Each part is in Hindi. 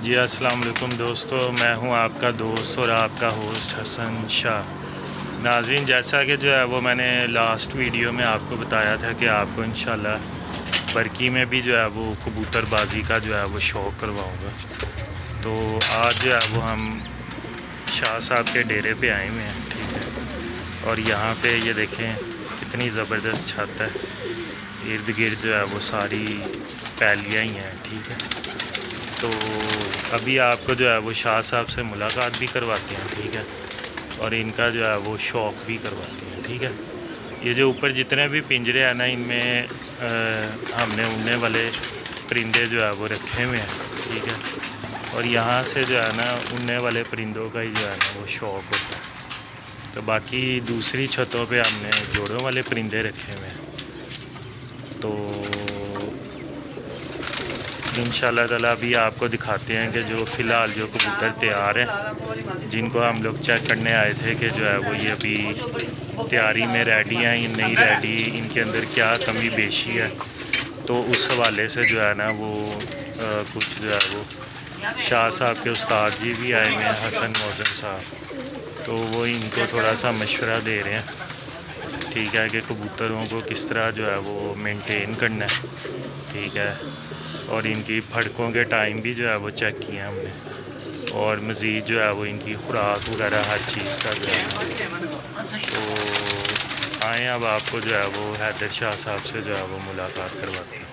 जी अस्सलाम वालेकुम दोस्तों, मैं हूं आपका दोस्त और आपका होस्ट हसन शाह। नाज़रीन, जैसा कि जो है वो मैंने लास्ट वीडियो में आपको बताया था कि आपको इंशाल्लाह बरकी में भी जो है वो कबूतरबाजी का जो है वो शौक़ करवाऊँगा। तो आज जो है वो हम शाह साहब के डेरे पे आए हुए हैं, ठीक है। और यहाँ पे ये देखें कितनी ज़बरदस्त छत है, इर्द गिर्द जो है वो सारी पैलियाँ ही हैं, ठीक है। तो अभी आपको जो है वो शाह साहब से मुलाकात भी करवाते हैं, ठीक है, और इनका जो है वो शौक़ भी करवाते हैं, ठीक है। ये जो ऊपर जितने भी पिंजरे हैं ना, इनमें हमने उड़ने वाले परिंदे जो है वो रखे हुए हैं, ठीक है। और यहाँ से जो है ना उड़ने वाले परिंदों का ही जो है ना वो शौक़ होता है। तो बाकी दूसरी छतों पे हमने जोड़ों वाले परिंदे रखे हुए हैं। तो इंशाल्लाह ताला अभी आपको दिखाते हैं कि जो फ़िलहाल जो कबूतर तैयार हैं, जिनको हम लोग चेक करने आए थे कि जो है वो ये अभी तैयारी में रेडी हैं या नहीं रेडी, इनके अंदर क्या कमी बेशी है। तो उस हवाले से जो है ना वो कुछ जो है वो शाह साहब के उस्ताद जी भी आए हुए हैं, हसन मौज़म साहब। तो वो इनको थोड़ा सा मशवरा दे रहे हैं, ठीक है, कि कबूतरों को किस तरह जो है वो मेंटेन करना है, ठीक है। और इनकी फड़कों के टाइम भी जो है वो चेक किए हमने, और मज़ीद जो है वो इनकी खुराक वगैरह हर चीज़ का जो है। तो आए अब आपको जो है वो हैदर शाह साहब से जो है वो मुलाकात करवाते हैं।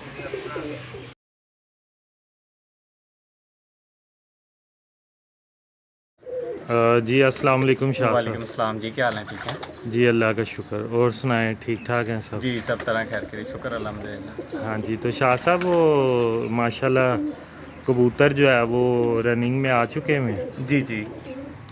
जी अस्सलाम वालेकुम शाह साहब। वालेकुम सलाम जी, क्या हाल है? ठीक है जी अल्लाह का शुक्र। और सुनाएं, ठीक ठाक हैं सब? जी, सब तरह खैर करिए, शुक्र अल्हम्दुलिल्लाह। हाँ जी, तो शाह साहब वो माशाल्लाह कबूतर जो है वो रनिंग में आ चुके हैं। जी जी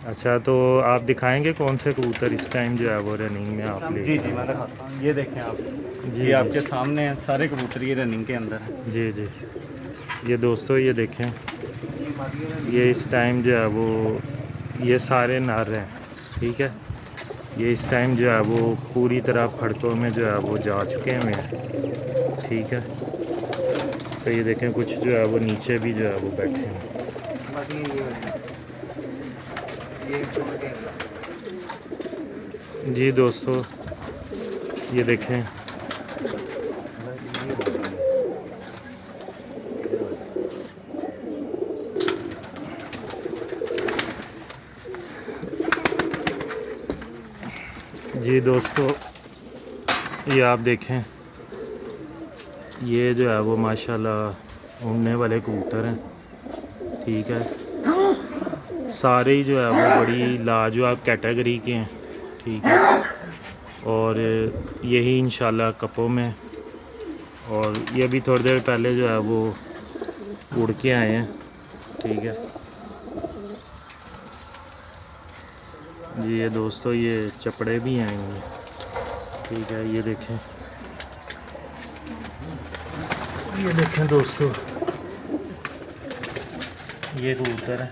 अच्छा, तो आप दिखाएंगे कौन से कबूतर इस टाइम जो है वो रनिंग में आप ले? जी जी मैं दिखाता हूँ, ये देखें आप, जी ये जी आपके सामने हैं सारे कबूतर, ये रनिंग के अंदर हैं। जी जी। ये दोस्तों ये देखें, ये इस टाइम जो है वो ये सारे नर हैं, ठीक है। ये इस टाइम जो है वो पूरी तरह फड़कों में जो है वो जा चुके हुए हैं, ठीक है। तो ये देखें कुछ जो है वो नीचे भी जो है वो बैठे हैं। जी दोस्तों, ये देखें, जी दोस्तों, ये आप देखें, ये जो है वो माशाल्लाह उड़ने वाले कबूतर हैं, ठीक है। सारे ही जो है वो बड़ी लाजवाब कैटेगरी के हैं, ठीक है। और यही इंशाल्लाह कपों में, और ये भी थोड़ी देर पहले जो है वो उड़ के आए हैं, ठीक है जी। ये दोस्तों ये चपड़े भी आए हैं, ठीक है। ये देखें, ये देखें दोस्तों, ये कबूतर है,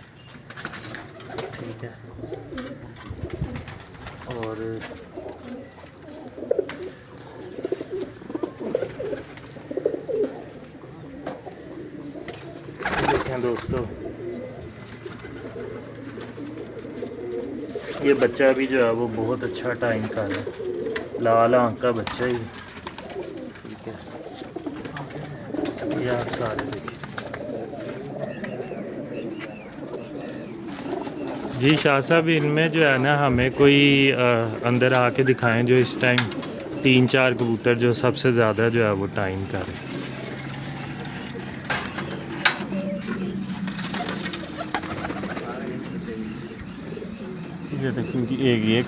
ठीक है। और देखें दोस्तों, ये बच्चा भी जो है वो बहुत अच्छा टाइम का है, लाल आंख का बच्चा ही, ठीक है। ये आप सारे देखिए। जी शाह साहब, इनमें जो है ना हमें कोई अंदर आके दिखाएं जो इस टाइम 3-4 कबूतर जो सबसे ज़्यादा जो है वो टाइम कर रहे हैं। ये देखें कि एक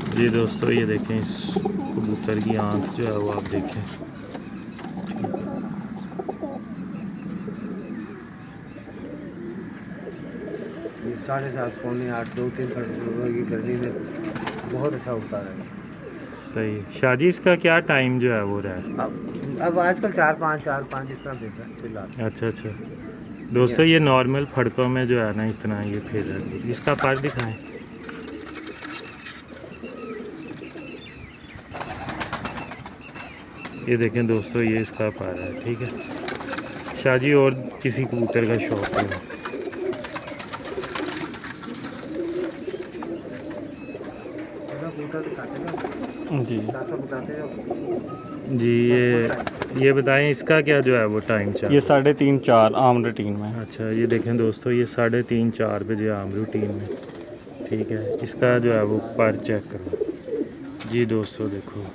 जी दोस्तों, ये देखें इस कबूतर की आंख जो है वो आप देखें, 7:30 पौने 8 2-3 की गर्मी में बहुत अच्छा उड़ता है। सही। शाहजी, इसका क्या टाइम जो है वो रहा है? अब आजकल 4-5 इस तरह देता है फिलहाल। अच्छा अच्छा दोस्तों, ये नॉर्मल फड़कों में जो है ना इतना ये फिर है। इसका पर दिखाएं। ये देखें दोस्तों, ये इसका पर है, ठीक है। शाहजी और किसी कबूतर का शौक है? जी जी, ये बताएं इसका क्या जो है वो टाइम चल? ये 3:30-4 आम रूटीन में। अच्छा, ये देखें दोस्तों, ये 3:30-4 बजे आम रूटीन में, ठीक है। इसका जो है वो पर चेक करो जी दोस्तों, देखो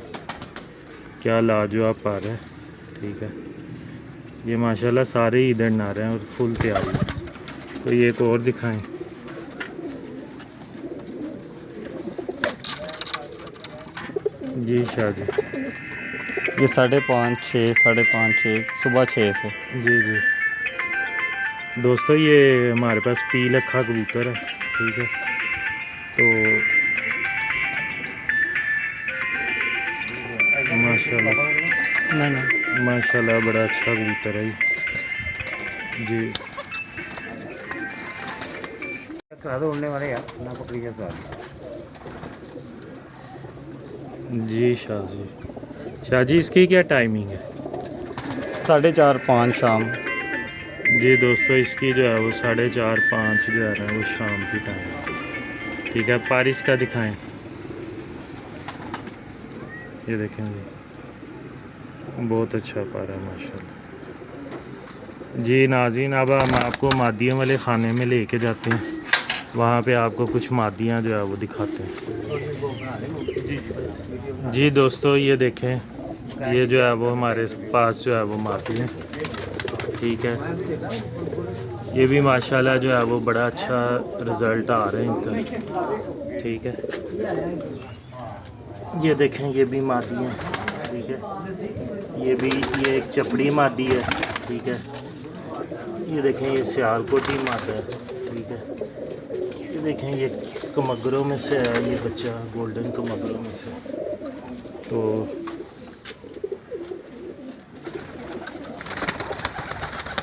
क्या लाजवाब पर है, ठीक है। ये माशाल्लाह सारे ही इधर ना रहे हैं और फुल तैयारी है। तो ये एक और दिखाएं। जी शाह जी, ये 5:30, 6, 5:30, 6 सुबह 6 से। जी जी दोस्तों, ये हमारे पास पील अखा कबूतर है, ठीक है। तो माशाल्लाह नहीं माशाल्लाह बड़ा अच्छा कबूतर है जी। करा दो उड़ने वाले यार, ना पकड़ी के साथ। जी शाह जी, शाह जी इसकी क्या टाइमिंग है? 4:30-5 शाम। जी दोस्तों, इसकी जो है वो 4:30-5 जो है ना वो शाम की टाइम है, ठीक है। पारिस का दिखाएं, ये देखेंगे बहुत अच्छा पारा है माशाल्लाह। जी नाज़रीन, अब हम आपको मादियों वाले ख़ाने में लेके जाते हैं, वहाँ पे आपको कुछ मादियाँ जो है वो दिखाते हैं। जी दोस्तों, ये देखें, ये जो है वो हमारे पास जो है वो मादी है, ठीक है। ये भी माशाल्लाह जो है वो बड़ा अच्छा रिज़ल्ट आ रहा है इनका, ठीक है। ये देखें, ये भी मादी है, ठीक है। ये एक चपड़ी मादी है, ठीक है। ये देखें, ये सियालकोटी मादा है, ठीक है। ये देखें, ये कमगरों में से है ये बच्चा, गोल्डन कमगरों में से। तो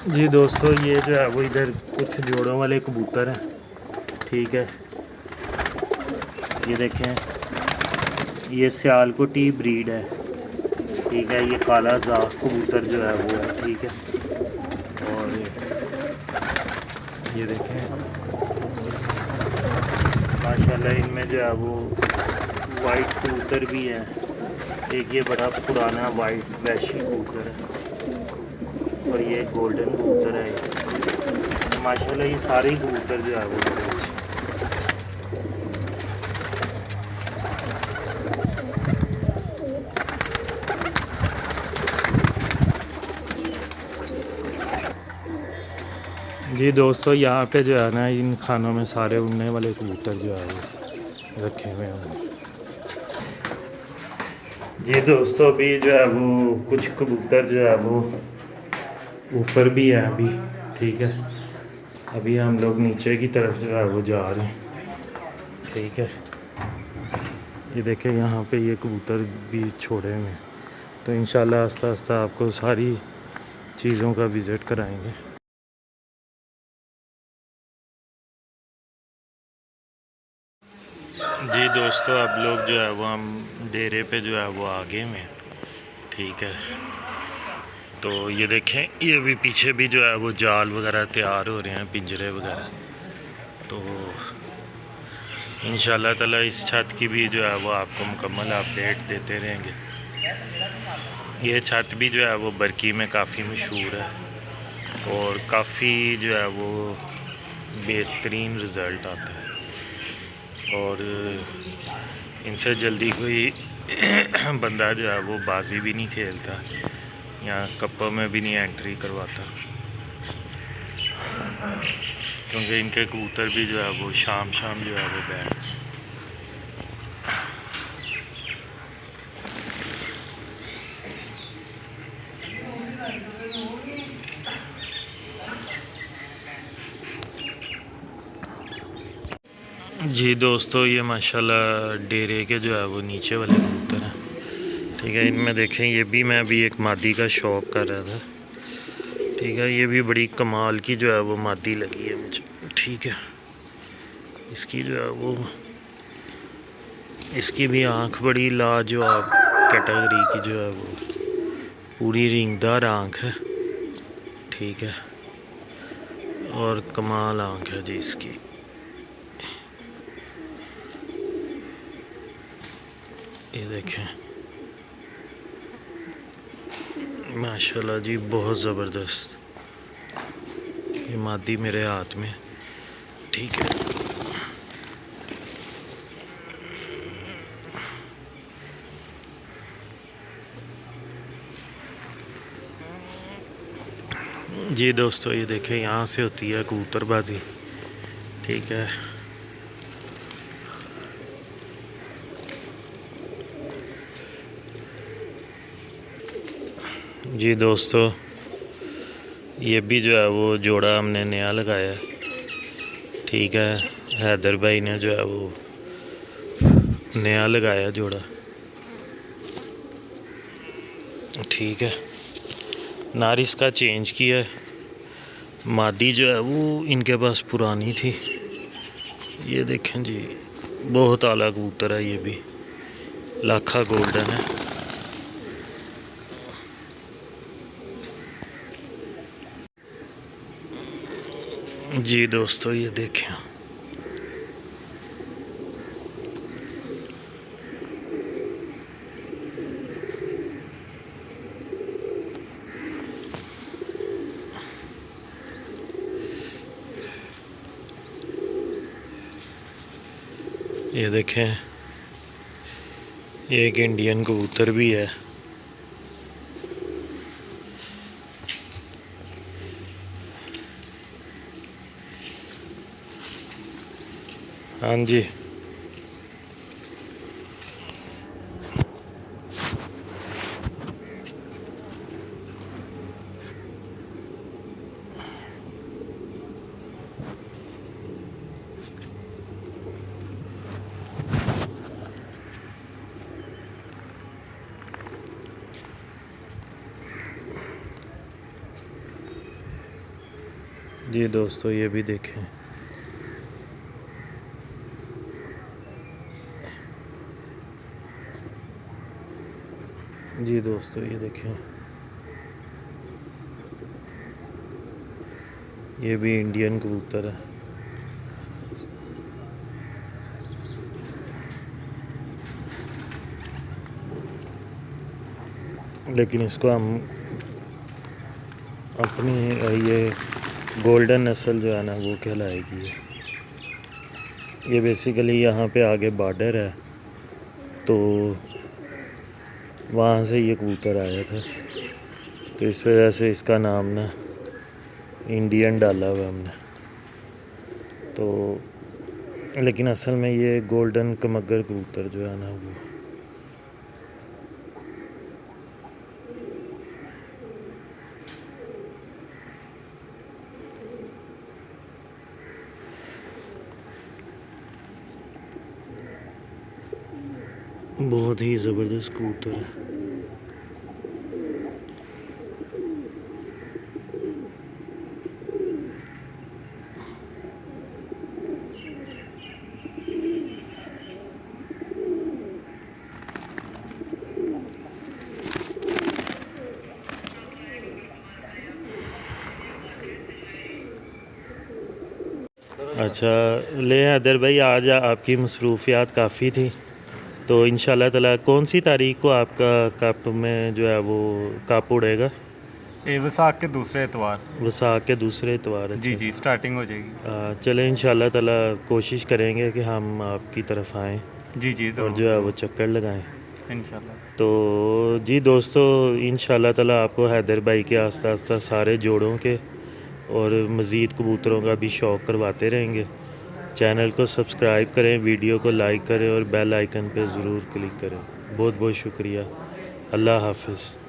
जी दोस्तों, ये जो है वो इधर कुछ जोड़ों वाले कबूतर हैं, ठीक है। ये देखें, ये सियालकोटी ब्रीड है, ठीक है। ये काला ज़ाफ़ कबूतर जो है वो है, ठीक है। और ये देखें माशाल्लाह, इनमें जो है वो वाइट कबूतर भी है। एक ये बड़ा पुराना वाइट वैशी कबूतर है और ये गोल्डन कबूतर है। माशाल्लाह ये सारे कबूतर जो है वो बड़े अच्छे। जी दोस्तों, यहाँ पे जो है ना इन खानों में सारे उड़ने वाले कबूतर जो है वो रखे हुए हैं। जी दोस्तों, अभी जो है वो कुछ कबूतर जो है वो ऊपर भी है अभी, ठीक है। अभी हम लोग नीचे की तरफ जो है वो जा रहे हैं, ठीक है। ये देखें, यहाँ पे ये कबूतर भी छोड़े हुए हैं। तो इंशाल्लाह आस्ता आस्ता आपको सारी चीज़ों का विज़िट कराएंगे। जी दोस्तों, अब लोग जो है वो हम डेरे पे जो है वो आगे में, ठीक है। तो ये देखें, ये भी पीछे भी जो है वो जाल वगैरह तैयार हो रहे हैं, पिंजरे वगैरह। तो इंशाल्लाह ताला इस छत की भी जो है वो आपको मुकम्मल अपडेट देते रहेंगे। ये छत भी जो है वो बरकी में काफ़ी मशहूर है और काफ़ी जो है वो बेहतरीन रिज़ल्ट आता है और इनसे जल्दी कोई बंदा जो है वो बाजी भी नहीं खेलता या कप्पों में भी नहीं एंट्री करवाता, क्योंकि इनके कबूतर भी जो है वो शाम जो है वो बैठ। जी दोस्तों, ये माशाल्लाह डेरे के जो है वो नीचे वाले कबूतर हैं, ठीक है। इनमें देखें, ये भी मैं अभी एक मादी का शौक़ कर रहा था, ठीक है। ये भी बड़ी कमाल की जो है वो मादी लगी है मुझे, ठीक है। इसकी जो है वो इसकी भी आँख बड़ी लाजवाब कैटेगरी की जो है वो पूरी रिंगदार आँख है, ठीक है, और कमाल आँख है जी इसकी। ये देखें माशाल्लाह जी, बहुत ज़बरदस्त। ये मादी मेरे हाथ में, ठीक है। जी दोस्तों, ये देखें यहाँ से होती है कबूतरबाजी, ठीक है। जी दोस्तों, ये भी जो है वो जोड़ा हमने नया लगाया है, ठीक है। हैदर भाई ने जो है वो नया लगाया जोड़ा, ठीक है। नारिस का चेंज किया है, मादी जो है वो इनके पास पुरानी थी। ये देखें जी, बहुत आला कबूतर है, ये भी लाखा गोल्डन है। जी दोस्तों, ये देखें, ये देखें, एक इंडियन कबूतर भी है। हाँ जी, जी दोस्तों, ये भी देखें, जी दोस्तों, ये देखें, ये भी इंडियन कबूतर है। लेकिन इसको हम अपनी ये गोल्डन नस्ल जो है ना वो कहलाएगी। ये बेसिकली यहाँ पे आगे बॉर्डर है, तो वहाँ से ये कबूतर आया था, तो इस वजह से इसका नाम ना इंडियन डाला हुआ हमने। तो लेकिन असल में ये गोल्डन कमगर कबूतर जो है ना वो बहुत ही ज़बरदस्त कबूतर है। अच्छा ले हैदर भाई, आज आपकी मसरूफियात काफ़ी थी, तो इंशाल्लाह ताला कौन सी तारीख को आपका कप में जो है वो कप उड़ेगा? वसाख के दूसरे एतवार। वसाख के दूसरे इतवार? जी जी, स्टार्टिंग हो जाएगी। चले इंशाल्लाह ताला कोशिश करेंगे कि हम आपकी तरफ आएँ। जी जी, और जो है वो चक्कर लगाएं इंशाल्लाह। तो जी दोस्तों, इंशाल्लाह ताला आपको हैदर भाई के आस्ता आस्ता सारे जोड़ों के और मज़ीद कबूतरों का भी शौक़ करवाते रहेंगे। चैनल को सब्सक्राइब करें, वीडियो को लाइक करें और बेल आइकन पे ज़रूर क्लिक करें। बहुत बहुत शुक्रिया। अल्लाह हाफ़िज़।